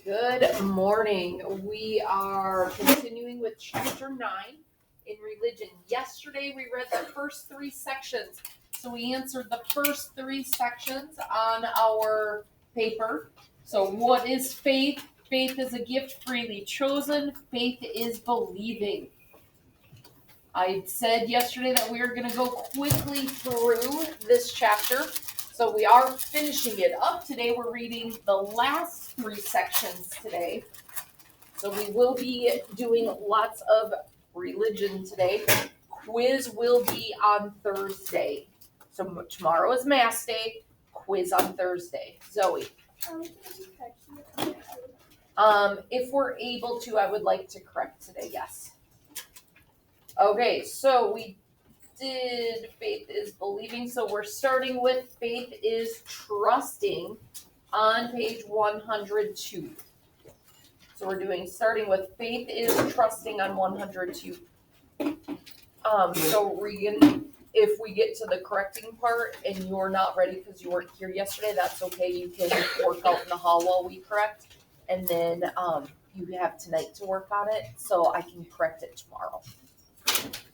Good morning. We are continuing with chapter 9 in religion. Yesterday we read the first 3 sections. So we answered the first 3 sections on our paper. So what is faith? Faith is a gift freely chosen. Faith is believing. I said yesterday that we were going to go quickly through this chapter. So we are finishing it up. Today we're reading the last 3 sections today. So we will be doing lots of religion today. Quiz will be on Thursday. So tomorrow is Mass Day. Quiz on Thursday. Zoe. If we're able to, I would like to correct today, yes. Okay, so we did faith is believing. So we're starting with faith is trusting on page 102. So we're starting with faith is trusting on 102. So Regan, if we get to the correcting part and you're not ready because you weren't here yesterday, that's okay. You can work out in the hall while we correct. And then you have tonight to work on it, so I can correct it tomorrow.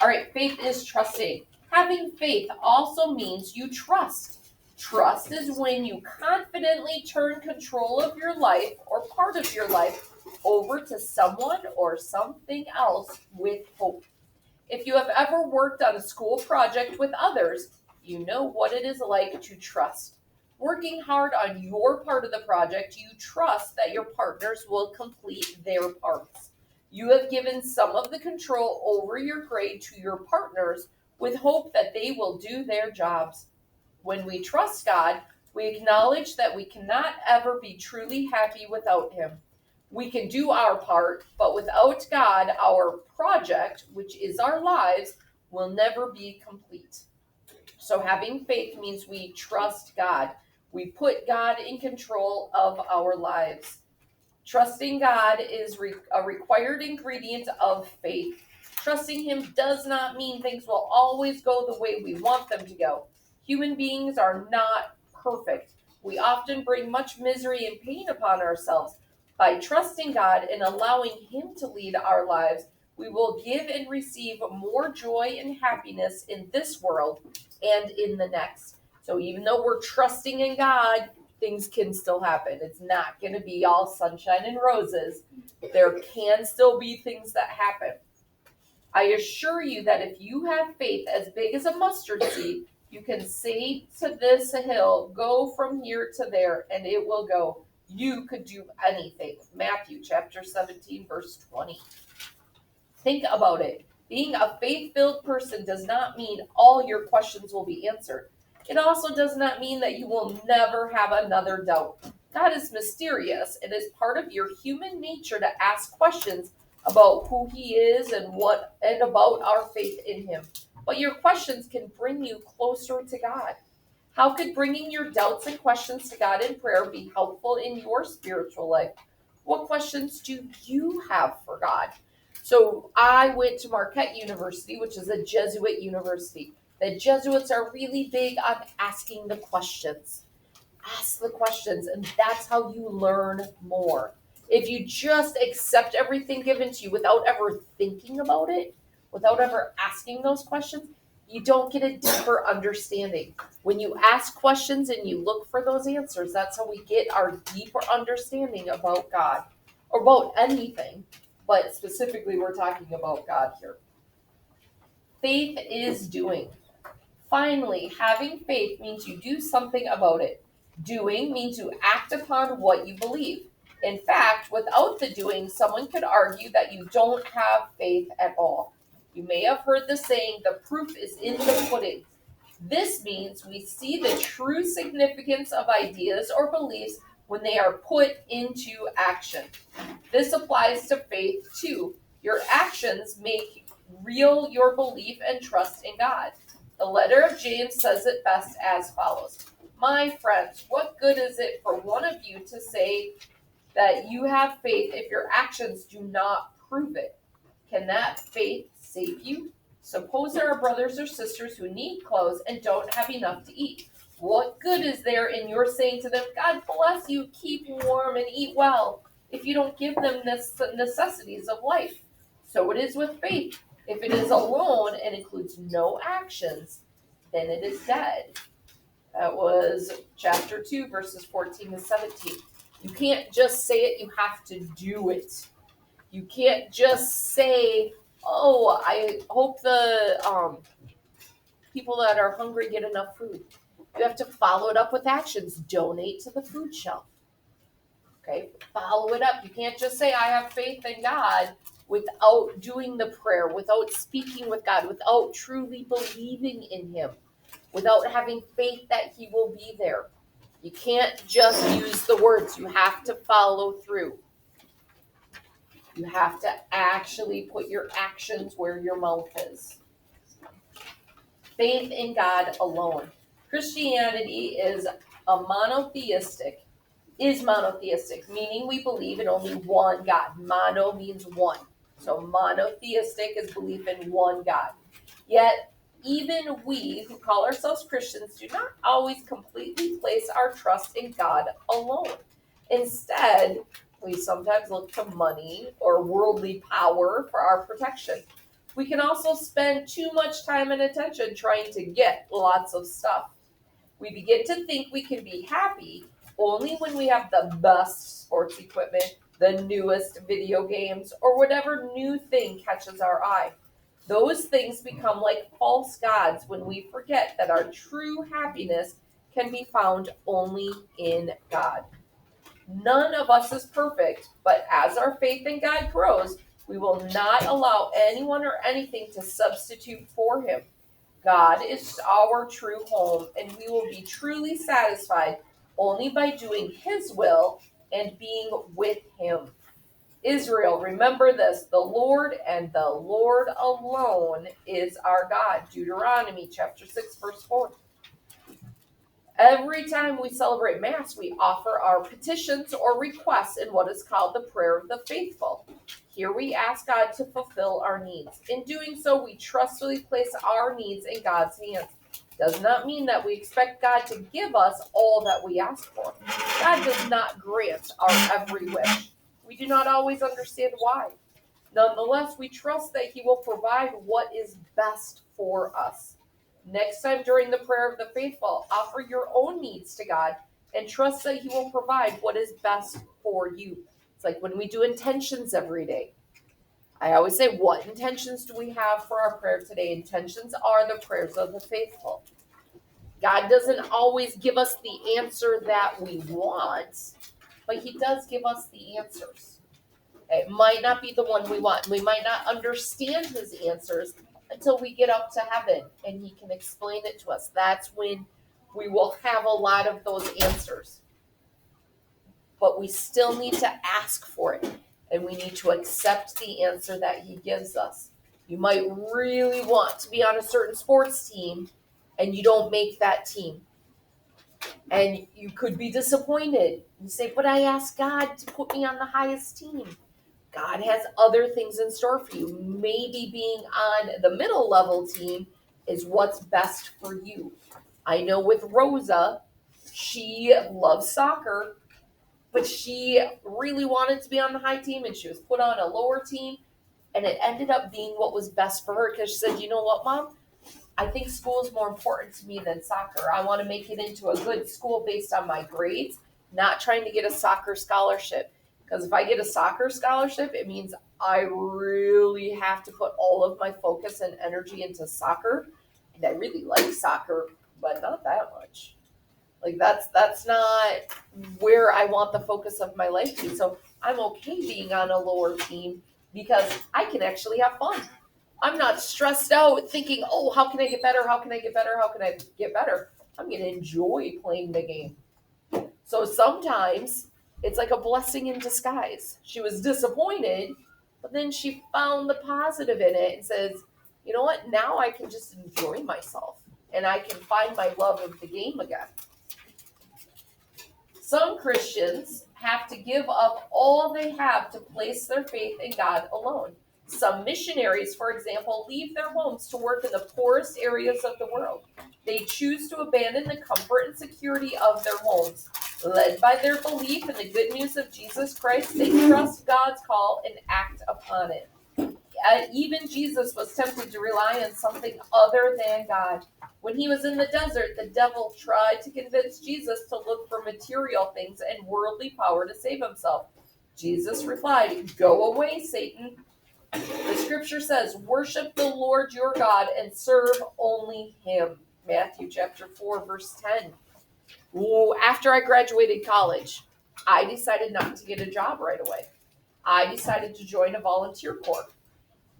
All right, faith is trusting. Having faith also means you trust. Trust is when you confidently turn control of your life or part of your life over to someone or something else with hope. If you have ever worked on a school project with others, you know what it is like to trust. Working hard on your part of the project, you trust that your partners will complete their parts. You have given some of the control over your grade to your partners with hope that they will do their jobs. When we trust God, we acknowledge that we cannot ever be truly happy without Him. We can do our part, but without God, our project, which is our lives, will never be complete. So having faith means we trust God. We put God in control of our lives. Trusting God is a required ingredient of faith. Trusting Him does not mean things will always go the way we want them to go. Human beings are not perfect. We often bring much misery and pain upon ourselves. By trusting God and allowing Him to lead our lives, we will give and receive more joy and happiness in this world and in the next. So even though we're trusting in God, things can still happen. It's not going to be all sunshine and roses. There can still be things that happen. I assure you that if you have faith as big as a mustard seed, you can say to this hill, go from here to there, and it will go. You could do anything. Matthew chapter 17, verse 20. Think about it. Being a faith-filled person does not mean all your questions will be answered. It also does not mean that you will never have another doubt. God is mysterious. It is part of your human nature to ask questions about who He is and about our faith in Him. But your questions can bring you closer to God. How could bringing your doubts and questions to God in prayer be helpful in your spiritual life? What questions do you have for God? So I went to Marquette University, which is a Jesuit university. The Jesuits are really big on asking the questions. Ask the questions, and that's how you learn more. If you just accept everything given to you without ever thinking about it, without ever asking those questions, you don't get a deeper understanding. When you ask questions and you look for those answers, that's how we get our deeper understanding about God or about anything. But specifically, we're talking about God here. Faith is doing. Finally, having faith means you do something about it. Doing means you act upon what you believe. In fact, without the doing, someone could argue that you don't have faith at all. You may have heard the saying, the proof is in the pudding. This means we see the true significance of ideas or beliefs when they are put into action. This applies to faith too. Your actions make real your belief and trust in God. The letter of James says it best as follows. My friends, what good is it for one of you to say that you have faith if your actions do not prove it? Can that faith save you? Suppose there are brothers or sisters who need clothes and don't have enough to eat. What good is there in your saying to them, God bless you, keep warm and eat well, if you don't give them the necessities of life. So it is with faith. If it is alone and includes no actions, then it is dead. That was chapter 2, verses 14 to 17. You can't just say it, you have to do it. You can't just say, oh, I hope the people that are hungry get enough food. You have to follow it up with actions. Donate to the food shelf. Okay, follow it up. You can't just say, I have faith in God without doing the prayer, without speaking with God, without truly believing in Him, without having faith that He will be there. You can't just use the words. You have to follow through. You have to actually put your actions where your mouth is. Faith in God alone. Christianity is monotheistic, meaning we believe in only one God. Mono means one. So monotheistic is belief in one God. Yet, even we who call ourselves Christians do not always completely place our trust in God alone. Instead, we sometimes look to money or worldly power for our protection. We can also spend too much time and attention trying to get lots of stuff. We begin to think we can be happy only when we have the best sports equipment, the newest video games, or whatever new thing catches our eye. Those things become like false gods when we forget that our true happiness can be found only in God. None of us is perfect, but as our faith in God grows, we will not allow anyone or anything to substitute for Him. God is our true home, and we will be truly satisfied only by doing His will and being with Him. Israel, remember this: the Lord and the Lord alone is our God. Deuteronomy chapter 6, verse 4. Every time we celebrate Mass, we offer our petitions or requests in what is called the prayer of the faithful. Here we ask God to fulfill our needs. In doing so, we trustfully place our needs in God's hands. Does not mean that we expect God to give us all that we ask for. God does not grant our every wish. We do not always understand why. Nonetheless, we trust that He will provide what is best for us. Next time during the prayer of the faithful, offer your own needs to God and trust that He will provide what is best for you. It's like when we do intentions every day. I always say, what intentions do we have for our prayer today? Intentions are the prayers of the faithful. God doesn't always give us the answer that we want, but He does give us the answers. It might not be the one we want. We might not understand His answers until we get up to heaven and He can explain it to us. That's when we will have a lot of those answers. But we still need to ask for it, and we need to accept the answer that He gives us. You might really want to be on a certain sports team, and you don't make that team. And you could be disappointed. You say, but I asked God to put me on the highest team. God has other things in store for you. Maybe being on the middle level team is what's best for you. I know with Rosa, she loves soccer, but she really wanted to be on the high team, and she was put on a lower team, and it ended up being what was best for her because she said, you know what, Mom? I think school is more important to me than soccer. I want to make it into a good school based on my grades, not trying to get a soccer scholarship. Because if I get a soccer scholarship, it means I really have to put all of my focus and energy into soccer. And I really like soccer, but not that much. Like that's not where I want the focus of my life to be. So I'm okay being on a lower team because I can actually have fun. I'm not stressed out thinking, oh, how can I get better? How can I get better? How can I get better? I'm going to enjoy playing the game. So sometimes it's like a blessing in disguise. She was disappointed, but then she found the positive in it and says, you know what? Now I can just enjoy myself and I can find my love of the game again. Some Christians have to give up all they have to place their faith in God alone. Some missionaries, for example, leave their homes to work in the poorest areas of the world. They choose to abandon the comfort and security of their homes Led by their belief in the good news of Jesus Christ, they trust God's call and act upon it. Even Jesus was tempted to rely on something other than God. When he was in the desert, the devil tried to convince Jesus to look for material things and worldly power to save himself. Jesus replied, "Go away, Satan. The scripture says, worship the Lord your God and serve only him." Matthew chapter 4, verse 10. After I graduated college, I decided not to get a job right away. I decided to join a volunteer corps.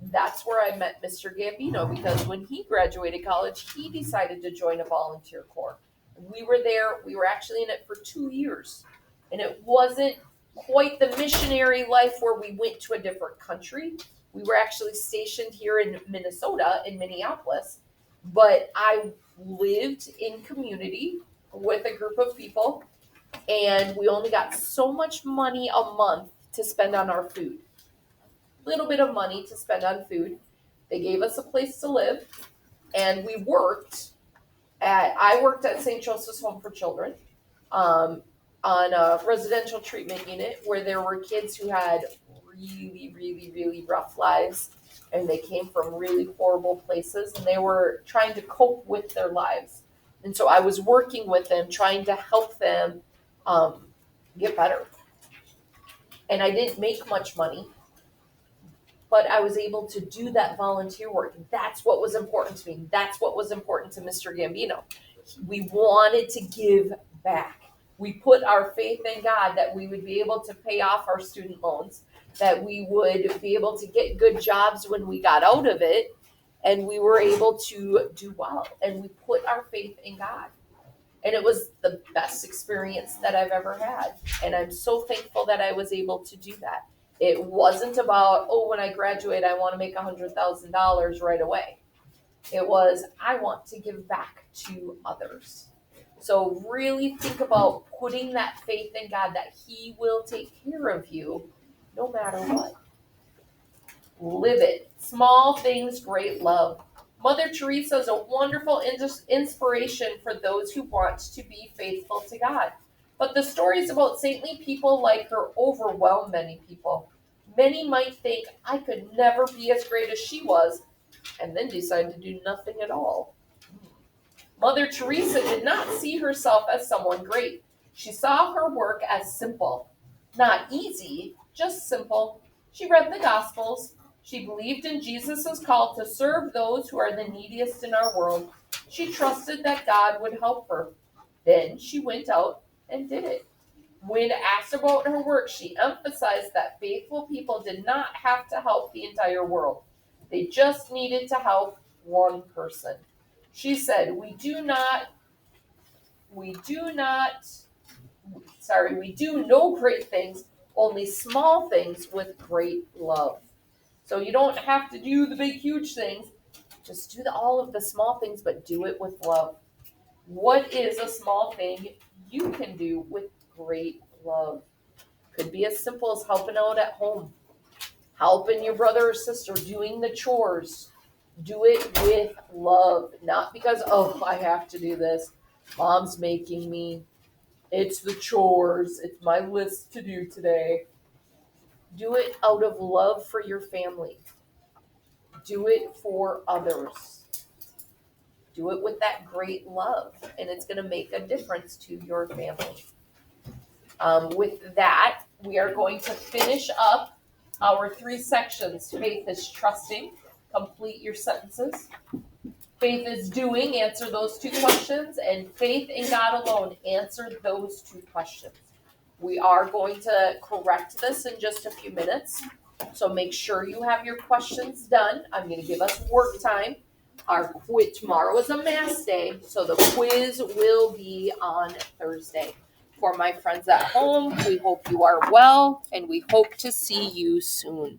That's where I met Mr. Gambino, because when he graduated college, he decided to join a volunteer corps. We were there, we were actually in it for 2 years. And it wasn't quite the missionary life where we went to a different country. We were actually stationed here in Minnesota, in Minneapolis. But I lived in community with a group of people, and we only got so much money a month to spend on our food. Little bit of money to spend on food. They gave us a place to live, and I worked at St. Joseph's Home for Children, on a residential treatment unit where there were kids who had really, really, really rough lives, and they came from really horrible places, and they were trying to cope with their lives. And so I was working with them, trying to help them get better. And I didn't make much money, but I was able to do that volunteer work. That's what was important to me. That's what was important to Mr. Gambino. We wanted to give back. We put our faith in God that we would be able to pay off our student loans, that we would be able to get good jobs when we got out of it, and we were able to do well. And we put our faith in God. And it was the best experience that I've ever had. And I'm so thankful that I was able to do that. It wasn't about, when I graduate, I want to make $100,000 right away. It was, I want to give back to others. So really think about putting that faith in God that he will take care of you no matter what. Live it. Small things, great love. Mother Teresa is a wonderful inspiration for those who want to be faithful to God. But the stories about saintly people like her overwhelm many people. Many might think, I could never be as great as she was, and then decide to do nothing at all. Mother Teresa did not see herself as someone great. She saw her work as simple. Not easy, just simple. She read the Gospels. She believed in Jesus' call to serve those who are the neediest in our world. She trusted that God would help her. Then she went out and did it. When asked about her work, she emphasized that faithful people did not have to help the entire world. They just needed to help one person. She said, we do no great things, only small things with great love. So you don't have to do the big, huge things. Just do all of the small things, but do it with love. What is a small thing you can do with great love? Could be as simple as helping out at home, helping your brother or sister, doing the chores. Do it with love, not because, I have to do this. Mom's making me. It's the chores. It's my list to do today. Do it out of love for your family. Do it for others. Do it with that great love, and it's going to make a difference to your family. With that, we are going to finish up our 3 sections. Faith is trusting. Complete your sentences. Faith is doing. Answer those 2 questions. And faith in God alone. Answer those 2 questions. We are going to correct this in just a few minutes. So make sure you have your questions done. I'm going to give us work time. Our quiz tomorrow is a mass day, so the quiz will be on Thursday. For my friends at home, we hope you are well, and we hope to see you soon.